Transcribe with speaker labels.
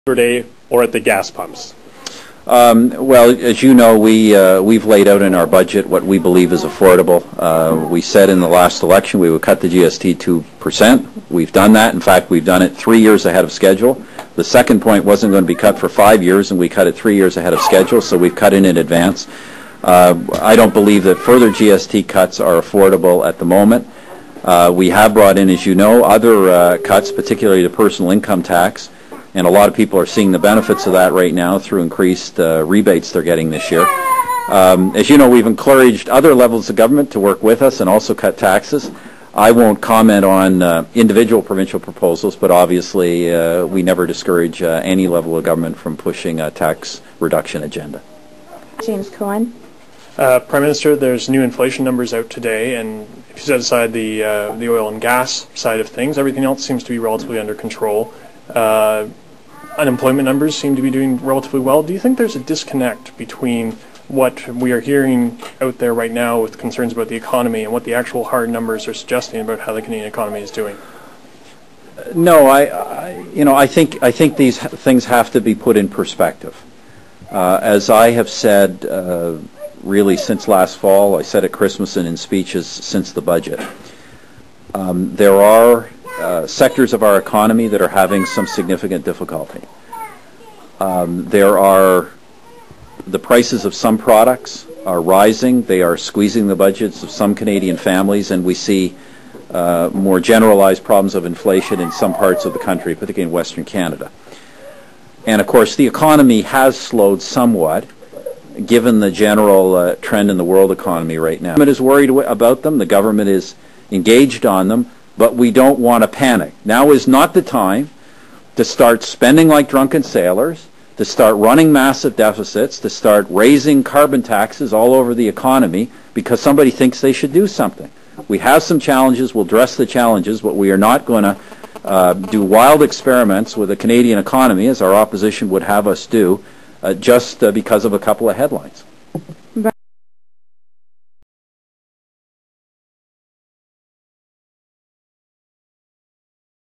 Speaker 1: per day or at the gas pumps?
Speaker 2: Well, as you know, we've laid out in our budget what we believe is affordable. We said in the last election we would cut the GST 2%. We've done that. In fact, we've done it 3 years ahead of schedule. The second point wasn't going to be cut for 5 years, and we cut it 3 years ahead of schedule, so we've cut in advance. I don't believe that further GST cuts are affordable at the moment. We have brought in, as you know, other cuts, particularly the personal income tax, and a lot of people are seeing the benefits of that right now through increased rebates they're getting this year. As you know, we've encouraged other levels of government to work with us and also cut taxes. I won't comment on individual provincial proposals, but obviously we never discourage any level of government from pushing a tax reduction agenda.
Speaker 3: James Cohen.
Speaker 1: Prime Minister, there's new inflation numbers out today, and if you set aside the oil and gas side of things, everything else seems to be relatively under control. Unemployment numbers seem to be doing relatively well. Do you think there's a disconnect between what we are hearing out there right now with concerns about the economy and what the actual hard numbers are suggesting about how the Canadian economy is doing?
Speaker 2: No, I think these things have to be put in perspective. As I have said really since last fall, I said at Christmas and in speeches since the budget, there are sectors of our economy that are having some significant difficulty. The prices of some products are rising. They are squeezing the budgets of some Canadian families, and we see more generalized problems of inflation in some parts of the country, particularly in Western Canada. And of course, the economy has slowed somewhat, given the general trend in the world economy right now. The government is worried about them. The government is engaged on them. But we don't want to panic. Now is not the time to start spending like drunken sailors, to start running massive deficits, to start raising carbon taxes all over the economy because somebody thinks they should do something. We have some challenges. We'll address the challenges, but we are not going to do wild experiments with the Canadian economy, as our opposition would have us do, just because of a couple of headlines.